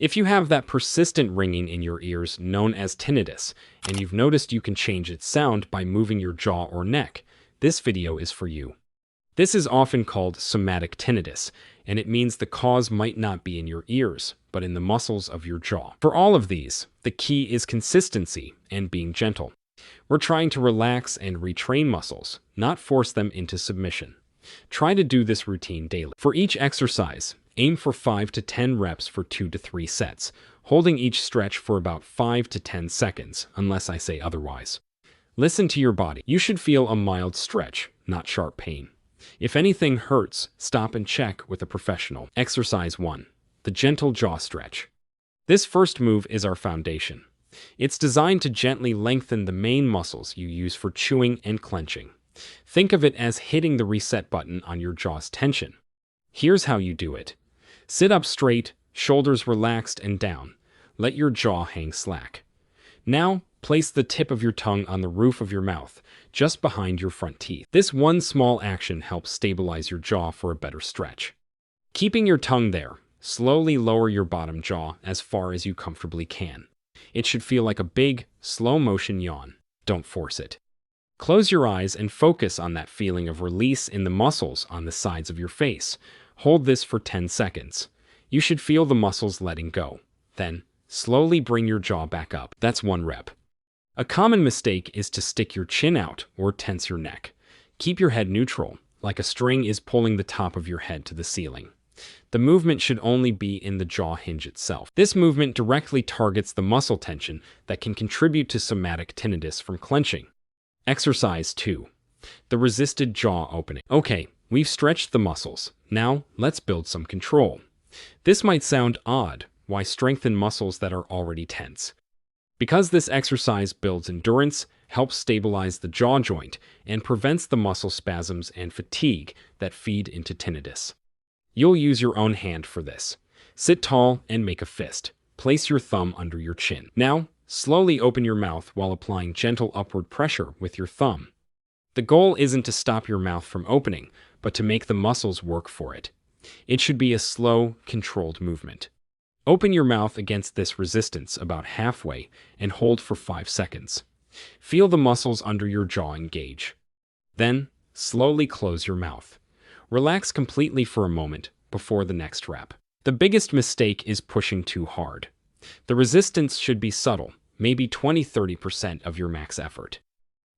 If you have that persistent ringing in your ears known as tinnitus, and you've noticed you can change its sound by moving your jaw or neck, this video is for you. This is often called somatic tinnitus, and it means the cause might not be in your ears, but in the muscles of your jaw. For all of these, the key is consistency and being gentle. We're trying to relax and retrain muscles, not force them into submission. Try to do this routine daily. For each exercise, aim for 5 to 10 reps for 2 to 3 sets, holding each stretch for about 5 to 10 seconds, unless I say otherwise. Listen to your body. You should feel a mild stretch, not sharp pain. If anything hurts, stop and check with a professional. Exercise 1. The gentle jaw stretch. This first move is our foundation. It's designed to gently lengthen the main muscles you use for chewing and clenching. Think of it as hitting the reset button on your jaw's tension. Here's how you do it. Sit up straight, shoulders relaxed and down. Let your jaw hang slack. Now, place the tip of your tongue on the roof of your mouth, just behind your front teeth. This one small action helps stabilize your jaw for a better stretch. Keeping your tongue there, slowly lower your bottom jaw as far as you comfortably can. It should feel like a big, slow-motion yawn. Don't force it. Close your eyes and focus on that feeling of release in the muscles on the sides of your face. Hold this for 10 seconds. You should feel the muscles letting go. Then, slowly bring your jaw back up. That's 1 rep. A common mistake is to stick your chin out or tense your neck. Keep your head neutral, like a string is pulling the top of your head to the ceiling. The movement should only be in the jaw hinge itself. This movement directly targets the muscle tension that can contribute to somatic tinnitus from clenching. Exercise 2. The resisted jaw opening. Okay, we've stretched the muscles. Now, let's build some control. This might sound odd. Why strengthen muscles that are already tense? Because this exercise builds endurance, helps stabilize the jaw joint, and prevents the muscle spasms and fatigue that feed into tinnitus. You'll use your own hand for this. Sit tall and make a fist. Place your thumb under your chin. Now, slowly open your mouth while applying gentle upward pressure with your thumb. The goal isn't to stop your mouth from opening, but to make the muscles work for it. It should be a slow, controlled movement. Open your mouth against this resistance about halfway and hold for 5 seconds. Feel the muscles under your jaw engage. Then, slowly close your mouth. Relax completely for a moment before the next rep. The biggest mistake is pushing too hard. The resistance should be subtle, maybe 20–30% of your max effort.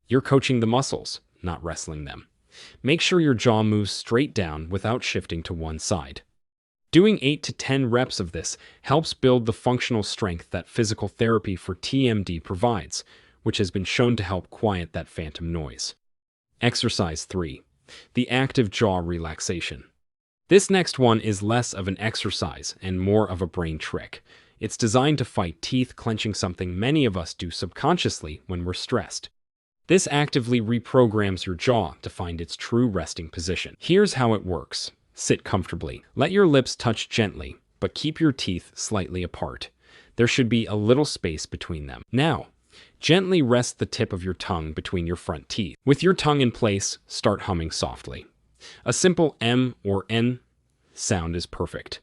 You're coaching the muscles, not wrestling them. Make sure your jaw moves straight down without shifting to one side. Doing 8 to 10 reps of this helps build the functional strength that physical therapy for TMD provides, which has been shown to help quiet that phantom noise. Exercise 3. The active jaw relaxation. This next one is less of an exercise and more of a brain trick. It's designed to fight teeth clenching, something many of us do subconsciously when we're stressed. This actively reprograms your jaw to find its true resting position. Here's how it works. Sit comfortably. Let your lips touch gently, but keep your teeth slightly apart. There should be a little space between them. Now, gently rest the tip of your tongue between your front teeth. With your tongue in place, start humming softly. A simple M or N sound is perfect.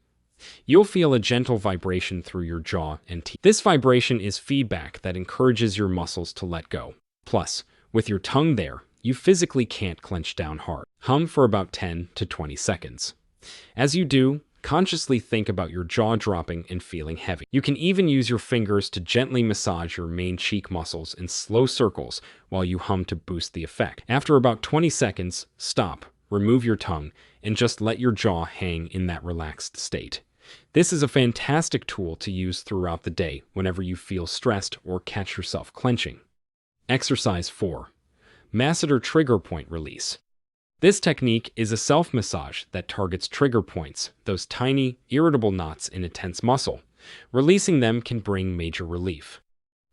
You'll feel a gentle vibration through your jaw and teeth. This vibration is feedback that encourages your muscles to let go. Plus, with your tongue there, you physically can't clench down hard. Hum for about 10 to 20 seconds. As you do, consciously think about your jaw dropping and feeling heavy. You can even use your fingers to gently massage your main cheek muscles in slow circles while you hum to boost the effect. After about 20 seconds, stop, remove your tongue, and just let your jaw hang in that relaxed state. This is a fantastic tool to use throughout the day whenever you feel stressed or catch yourself clenching. Exercise 4. Masseter trigger point release. This technique is a self-massage that targets trigger points, those tiny, irritable knots in a tense muscle. Releasing them can bring major relief.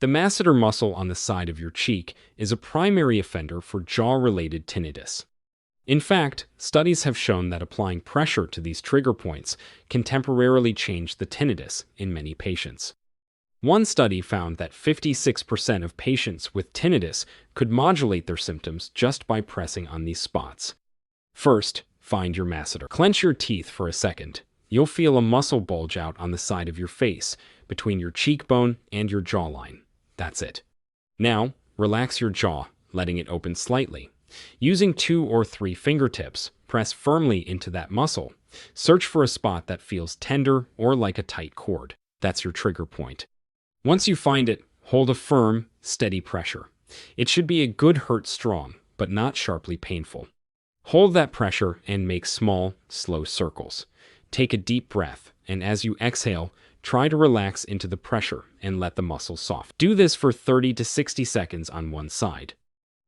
The masseter muscle on the side of your cheek is a primary offender for jaw-related tinnitus. In fact, studies have shown that applying pressure to these trigger points can temporarily change the tinnitus in many patients. One study found that 56% of patients with tinnitus could modulate their symptoms just by pressing on these spots. First, find your masseter. Clench your teeth for a second. you'll feel a muscle bulge out on the side of your face, between your cheekbone and your jawline. That's it. Now, relax your jaw, letting it open slightly. Using 2 or 3 fingertips, press firmly into that muscle. Search for a spot that feels tender or like a tight cord. That's your trigger point. Once you find it, hold a firm, steady pressure. It should be a good hurt strong, but not sharply painful. Hold that pressure and make small, slow circles. Take a deep breath, and as you exhale, try to relax into the pressure and let the muscles soften. Do this for 30 to 60 seconds on one side.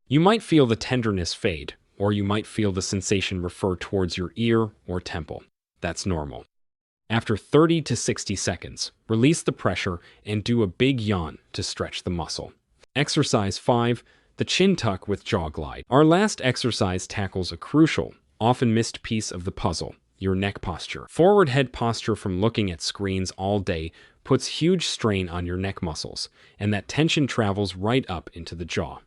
You might feel the tenderness fade, or you might feel the sensation refer towards your ear or temple. That's normal. After 30 to 60 seconds, release the pressure and do a big yawn to stretch the muscle. Exercise 5. The chin tuck with jaw glide. Our last exercise tackles a crucial, often missed piece of the puzzle, your neck posture. Forward head posture from looking at screens all day puts huge strain on your neck muscles, and that tension travels right up into the jaw.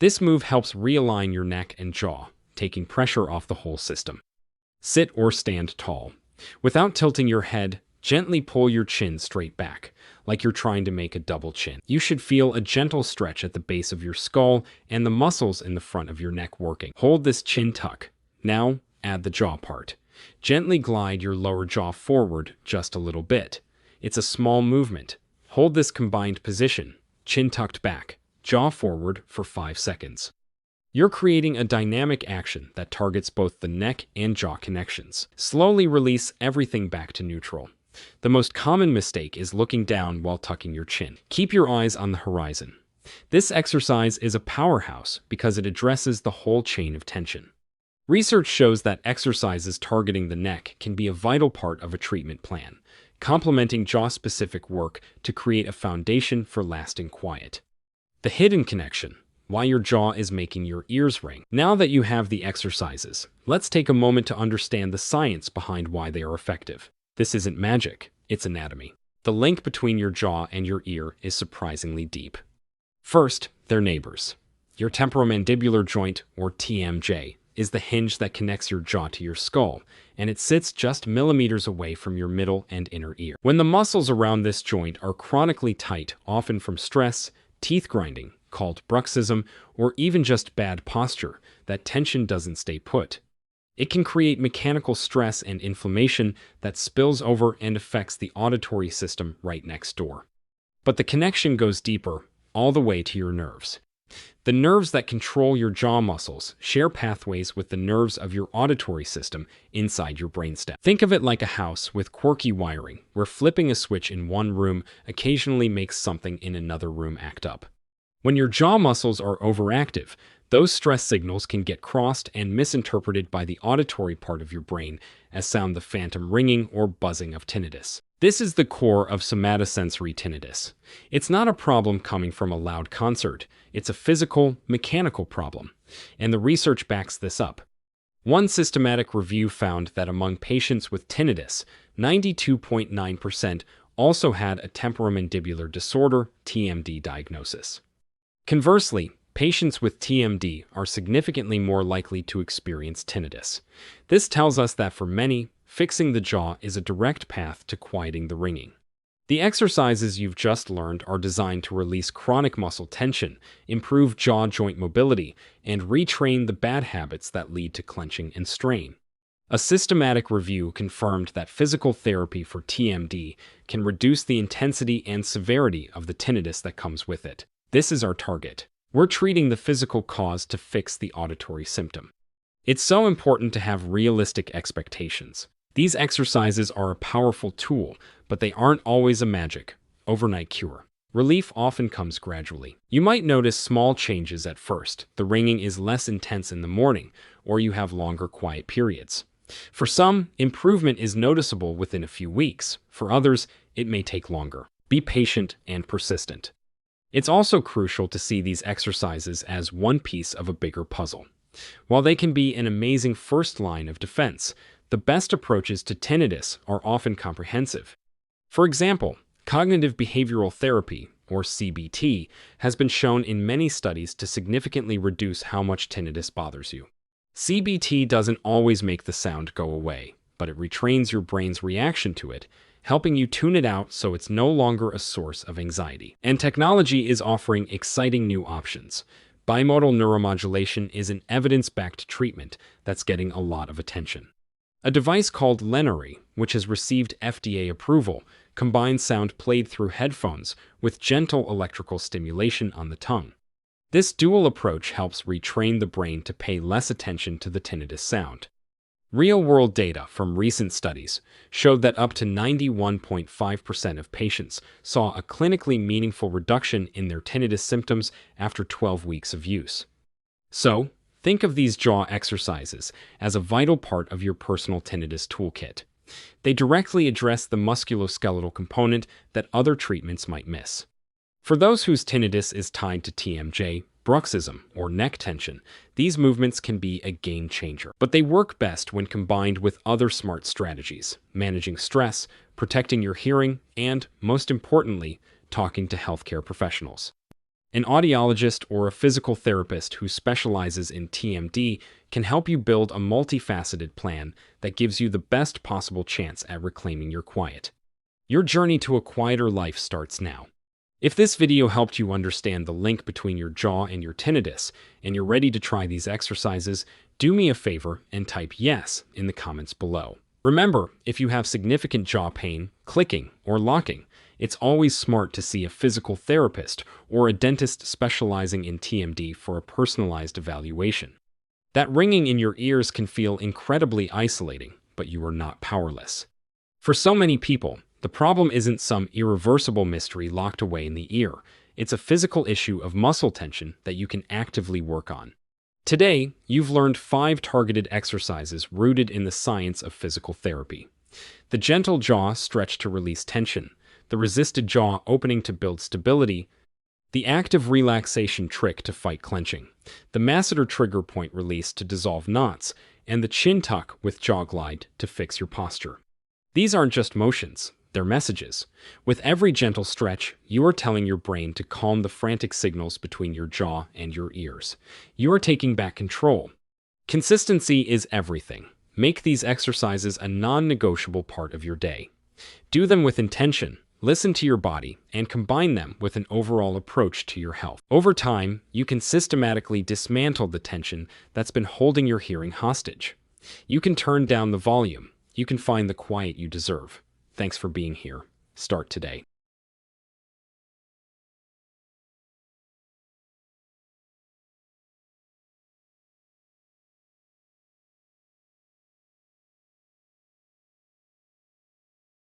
This move helps realign your neck and jaw, taking pressure off the whole system. Sit or stand tall. Without tilting your head, gently pull your chin straight back, like you're trying to make a double chin. You should feel a gentle stretch at the base of your skull and the muscles in the front of your neck working. Hold this chin tuck. Now, add the jaw part. Gently glide your lower jaw forward just a little bit. It's a small movement. Hold this combined position, chin tucked back, jaw forward for 5 seconds. You're creating a dynamic action that targets both the neck and jaw connections. Slowly release everything back to neutral. The most common mistake is looking down while tucking your chin. Keep your eyes on the horizon. This exercise is a powerhouse because it addresses the whole chain of tension. Research shows that exercises targeting the neck can be a vital part of a treatment plan, complementing jaw-specific work to create a foundation for lasting quiet. The hidden connection. Why your jaw is making your ears ring. Now that you have the exercises, let's take a moment to understand the science behind why they are effective. This isn't magic, it's anatomy. The link between your jaw and your ear is surprisingly deep. First, they're neighbors. Your temporomandibular joint, or TMJ, is the hinge that connects your jaw to your skull, and it sits just millimeters away from your middle and inner ear. When the muscles around this joint are chronically tight, often from stress, teeth grinding, called bruxism, or even just bad posture, that tension doesn't stay put. It can create mechanical stress and inflammation that spills over and affects the auditory system right next door. But the connection goes deeper, all the way to your nerves. The nerves that control your jaw muscles share pathways with the nerves of your auditory system inside your brainstem. Think of it like a house with quirky wiring, where flipping a switch in one room occasionally makes something in another room act up. When your jaw muscles are overactive, those stress signals can get crossed and misinterpreted by the auditory part of your brain as sound the phantom ringing or buzzing of tinnitus. This is the core of somatosensory tinnitus. It's not a problem coming from a loud concert. It's a physical, mechanical problem, and the research backs this up. One systematic review found that among patients with tinnitus, 92.9% also had a temporomandibular disorder (TMD) diagnosis. Conversely, patients with TMD are significantly more likely to experience tinnitus. This tells us that for many, fixing the jaw is a direct path to quieting the ringing. The exercises you've just learned are designed to release chronic muscle tension, improve jaw joint mobility, and retrain the bad habits that lead to clenching and strain. A systematic review confirmed that physical therapy for TMD can reduce the intensity and severity of the tinnitus that comes with it. This is our target. We're treating the physical cause to fix the auditory symptom. It's so important to have realistic expectations. These exercises are a powerful tool, but they aren't always a magic, overnight cure. Relief often comes gradually. You might notice small changes at first. The ringing is less intense in the morning, or you have longer quiet periods. For some, improvement is noticeable within a few weeks. For others, it may take longer. Be patient and persistent. It's also crucial to see these exercises as one piece of a bigger puzzle. While they can be an amazing first line of defense, the best approaches to tinnitus are often comprehensive. For example, cognitive behavioral therapy, or CBT, has been shown in many studies to significantly reduce how much tinnitus bothers you. CBT doesn't always make the sound go away, but it retrains your brain's reaction to it, helping you tune it out so it's no longer a source of anxiety. And technology is offering exciting new options. Bimodal neuromodulation is an evidence-backed treatment that's getting a lot of attention. A device called Lenary, which has received FDA approval, combines sound played through headphones with gentle electrical stimulation on the tongue. This dual approach helps retrain the brain to pay less attention to the tinnitus sound. Real-world data from recent studies showed that up to 91.5% of patients saw a clinically meaningful reduction in their tinnitus symptoms after 12 weeks of use. So, think of these jaw exercises as a vital part of your personal tinnitus toolkit. They directly address the musculoskeletal component that other treatments might miss. For those whose tinnitus is tied to TMJ, bruxism, or neck tension, these movements can be a game changer. But they work best when combined with other smart strategies, managing stress, protecting your hearing, and, most importantly, talking to healthcare professionals. An audiologist or a physical therapist who specializes in TMD can help you build a multifaceted plan that gives you the best possible chance at reclaiming your quiet. Your journey to a quieter life starts now. If this video helped you understand the link between your jaw and your tinnitus, and you're ready to try these exercises, do me a favor and type yes in the comments below. Remember, if you have significant jaw pain, clicking, or locking, it's always smart to see a physical therapist or a dentist specializing in TMD for a personalized evaluation. That ringing in your ears can feel incredibly isolating, but you are not powerless. For so many people, the problem isn't some irreversible mystery locked away in the ear. It's a physical issue of muscle tension that you can actively work on. Today, you've learned 5 targeted exercises rooted in the science of physical therapy. The gentle jaw stretch to release tension, the resisted jaw opening to build stability, the active relaxation trick to fight clenching, the Masseter trigger point release to dissolve knots, and the chin tuck with jaw glide to fix your posture. These aren't just motions. They're messages. With every gentle stretch, you are telling your brain to calm the frantic signals between your jaw and your ears. You are taking back control. Consistency is everything. Make these exercises a non-negotiable part of your day. Do them with intention, listen to your body, and combine them with an overall approach to your health. Over time, you can systematically dismantle the tension that's been holding your hearing hostage. You can turn down the volume. You can find the quiet you deserve. Thanks for being here. Start today.